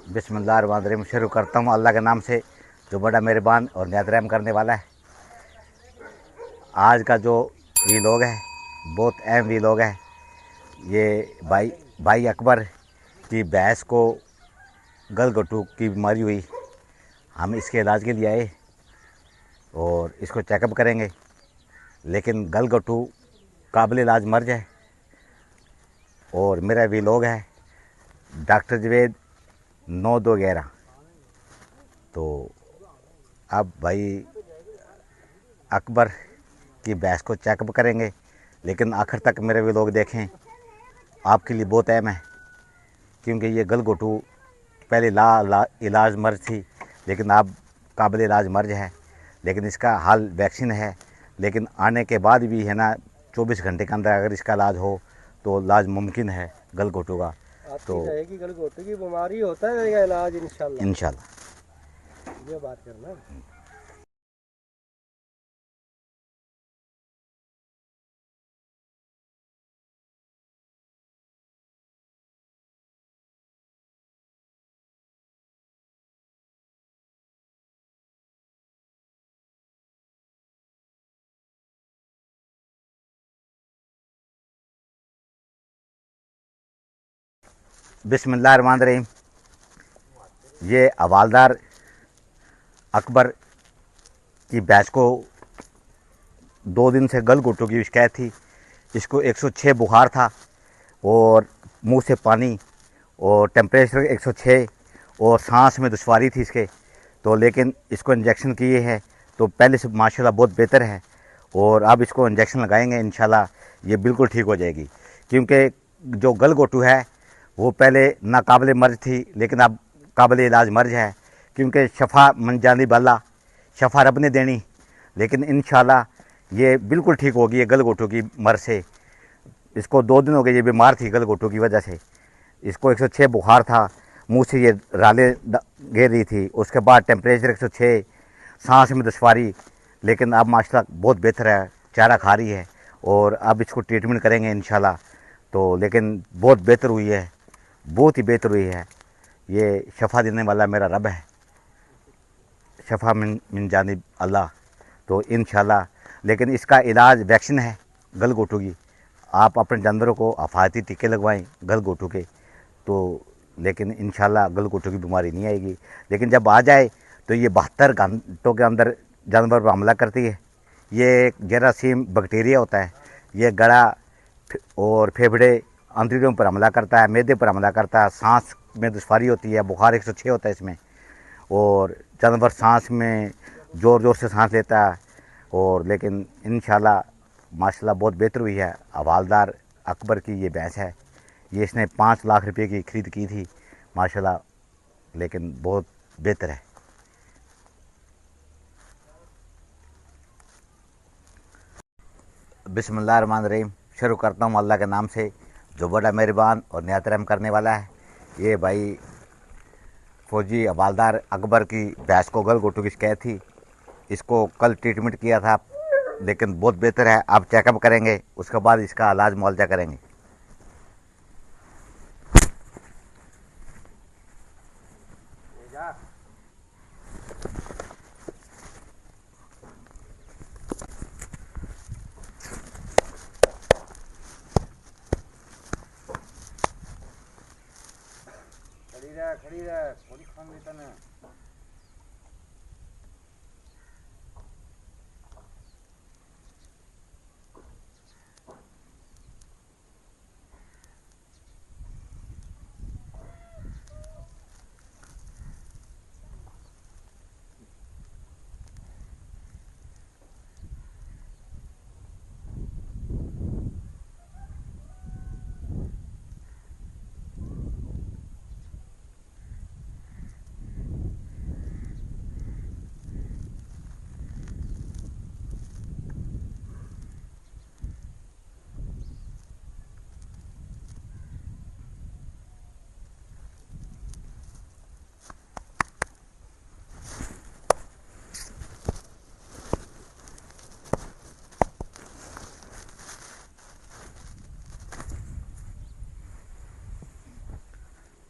बिस्मिल्लाहिर्रहमानिर्रहीम। शुरू करता हूँ अल्लाह के नाम से जो बड़ा मेहरबान और निहायत रहम करने वाला है। आज का जो वीलॉग है बहुत अहम वीलॉग है। ये भाई अकबर की भैंस को गलघोटू की बीमारी हुई। हम इसके इलाज के लिए आए और इसको चेकअप करेंगे, लेकिन गलघोटू काबिल इलाज मर्ज है। और मेरा वीलॉग है डॉक्टर जवेद 9211। तो अब भाई अकबर की भैंस को चेकअप करेंगे, लेकिन आखिर तक मेरे वीलॉग देखें, आपके लिए बहुत अहम है। क्योंकि ये गलघोटू पहले इलाज मर्ज थी, लेकिन अब काबिल इलाज मर्ज है। लेकिन इसका हाल वैक्सीन है, लेकिन आने के बाद भी है ना 24 घंटे के अंदर अगर इसका इलाज हो तो इलाज मुमकिन है गलघोटू का। तो रहेगी गलघोटू की बीमारी होता है इसका इलाज इंशाल्लाह। ये बात करना। बिस्मिल्लाहिर्रहमानिर्रहीम। ये हवालदार अकबर की भैंस को 2 दिन से गलघोटू की शिकायत थी। इसको 106 बुखार था और मुंह से पानी और टेम्परेचर 106 और सांस में दुश्वारी थी इसके। तो लेकिन इसको इंजेक्शन किए हैं तो पहले से माशाल्लाह बहुत बेहतर है। और अब इसको इंजेक्शन लगाएंगे, इंशाल्लाह ये बिल्कुल ठीक हो जाएगी। क्योंकि जो गलघोटू है वो पहले नाकाबिल मर्ज थी, लेकिन अब काबिल इलाज मर्ज है। क्योंकि शफा मन जानी बाला, शफा रब ने देनी। लेकिन इंशाल्लाह ये बिल्कुल ठीक होगी ये गलघोटू की मर्ज से। इसको 2 दिन हो गए ये बीमार थी गलघोटू की वजह से। इसको 106 बुखार था, मुंह से ये राले गिर रही थी। उसके बाद टेम्परेचर 106, सांस में दुश्वारी। लेकिन अब माशाल्लाह बहुत बेहतर है, चारा खा रही है। और अब इसको ट्रीटमेंट करेंगे इंशाल्लाह। तो लेकिन बहुत बेहतर हुई है, बहुत ही बेहतर हुई है। ये शफा देने वाला मेरा रब है, शफा मिन जानिब अल्लाह। तो इंशाल्लाह लेकिन इसका इलाज वैक्सीन है गलघोटू की। आप अपने जानवरों को हिफाजती टीके लगवाएं गलघोटू के, तो लेकिन इंशाल्लाह गलघोटू की बीमारी नहीं आएगी। लेकिन जब आ जाए तो ये 72 घंटों के अंदर जानवर पर हमला करती है। ये एक जरासीम बैक्टीरिया होता है। ये गला और फेफड़े अंतड़ियों पर हमला करता है, मैदे पर हमला करता है। सांस में दुश्वारी होती है, बुखार 106 होता है इसमें। और जानवर सांस में ज़ोर ज़ोर से सांस लेता है। और लेकिन इंशाल्लाह माशाल्लाह बहुत बेहतर हुई है। हवालदार अकबर की ये भैंस है। ये इसने 5 लाख रुपए की खरीद की थी माशाल्लाह, लेकिन बहुत बेहतर है। बिस्मिल्लाहिर्रहमानिर्रहीम। शुरू करता हूँ अल्लाह के नाम से जो बड़ा मेहरबान और निहायत रहम करने वाला है। ये भाई फौजी हवालदार अकबर की भैंस को गलघोटू की शिकायत थी। इसको कल ट्रीटमेंट किया था, लेकिन बहुत बेहतर है। अब चेकअप करेंगे, उसके बाद इसका इलाज मुआवजा करेंगे। खड़ी रह थोड़ी खान लेता ना।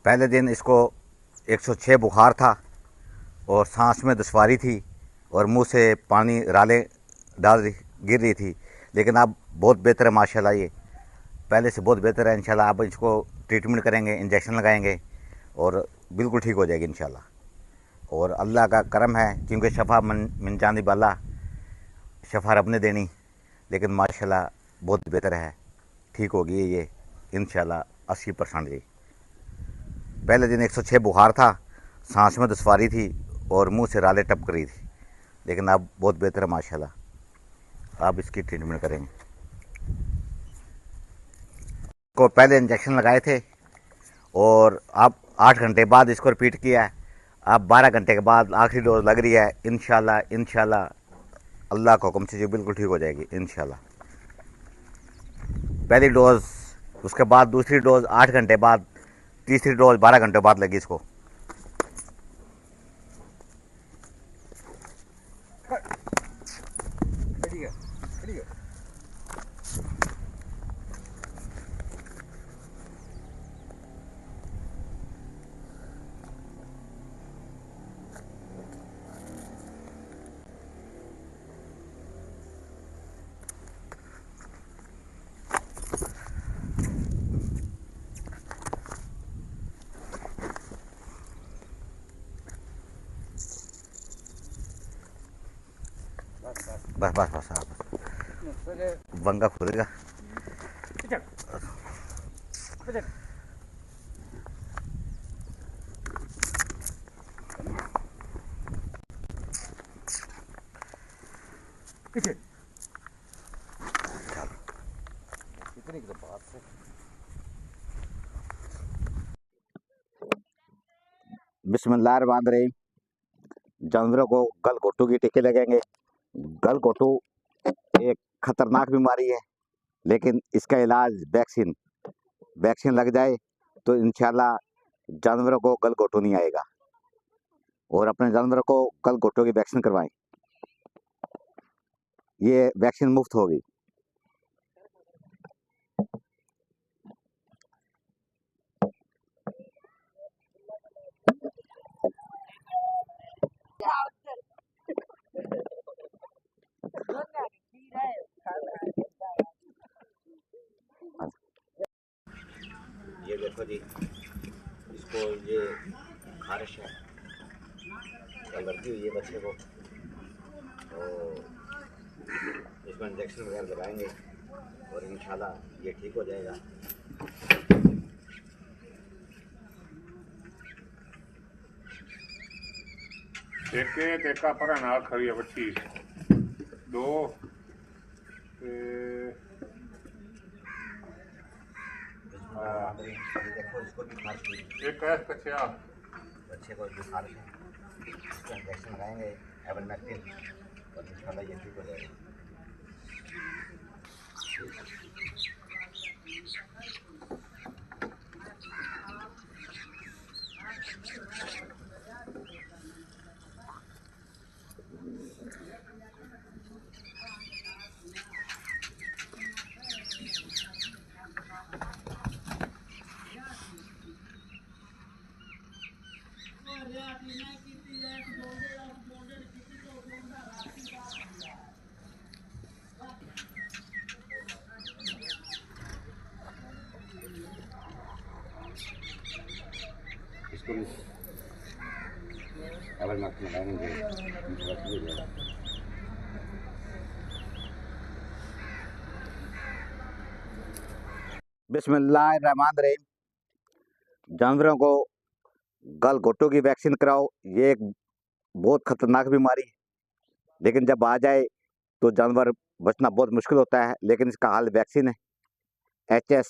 पहले दिन इसको 106 बुखार था और सांस में दुश्वारी थी और मुंह से पानी रालें गिर रही थी, लेकिन अब बहुत बेहतर है माशाल्लाह। ये पहले से बहुत बेहतर है इंशाल्लाह। अब इसको ट्रीटमेंट करेंगे, इंजेक्शन लगाएंगे और बिल्कुल ठीक हो जाएगी इंशाल्लाह। और अल्लाह का करम है, क्योंकि शफा मिन जानिब अल्लाह, शफा रब ने देनी, लेकिन माशाल्लाह बहुत बेहतर है, ठीक होगी ये इंशाल्लाह 80% जी। पहले दिन 106 बुखार था, सांस में दुश्वारी थी और मुंह से रालें टपक रही थी, लेकिन अब बहुत बेहतर है माशाल्लाह। अब इसकी ट्रीटमेंट करेंगे। को पहले इंजेक्शन लगाए थे और अब 8 घंटे बाद इसको रिपीट किया है। अब 12 घंटे के बाद आखिरी डोज लग रही है। इंशाल्लाह अल्लाह के हुक्म से जो बिल्कुल ठीक हो जाएगी इंशाल्लाह। पहली डोज, उसके बाद दूसरी डोज 8 घंटे बाद, तीसरी डोज 12 घंटे बाद लगी इसको। बस बस बस बस वंगा खुलेगा। इतनी की बात से बिस्मिल्लाहिर्रहमानिर्रहीम। जानवरों को गलघोटू की टीके लगेंगे। गलघोटू एक खतरनाक बीमारी है, लेकिन इसका इलाज वैक्सीन लग जाए तो इंशाल्लाह जानवरों को गलघोटू नहीं आएगा। और अपने जानवरों को गलघोटू की वैक्सीन करवाएं। ये वैक्सीन मुफ्त होगी। ये देखो जी, इसको ये खारिश है, एलर्जी हुई है बच्चे को, तो इसमें इंजेक्शन वगैरह लगाएंगे और इंशाल्लाह ये ठीक हो जाएगा। एक पर नाल खड़ी है बच्ची दो देखो इसको भी खारिश हुई है, एक ऐस कच्चा बच्चे को भी खारिश है, इसको इंजेक्शन लगाएंगे एवरमेक्टिन और इंशाल्लाह ये ठीक हो जाएगा। इसको भी एवरमेक्टिन लगाएंगे इंशाल्लाह ठीक हो जाएगा। बिस्मिल्लाहिर्रहमानिर्रहीम। जानवरों को गलघोटू की वैक्सीन कराओ। ये एक बहुत खतरनाक बीमारी है, लेकिन जब आ जाए तो जानवर बचना बहुत मुश्किल होता है, लेकिन इसका हल वैक्सीन है। HS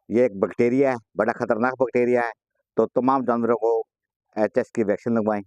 ये एक बैक्टीरिया है, बड़ा खतरनाक बैक्टीरिया है, तो तमाम जानवरों को HS की वैक्सीन लगवाएं।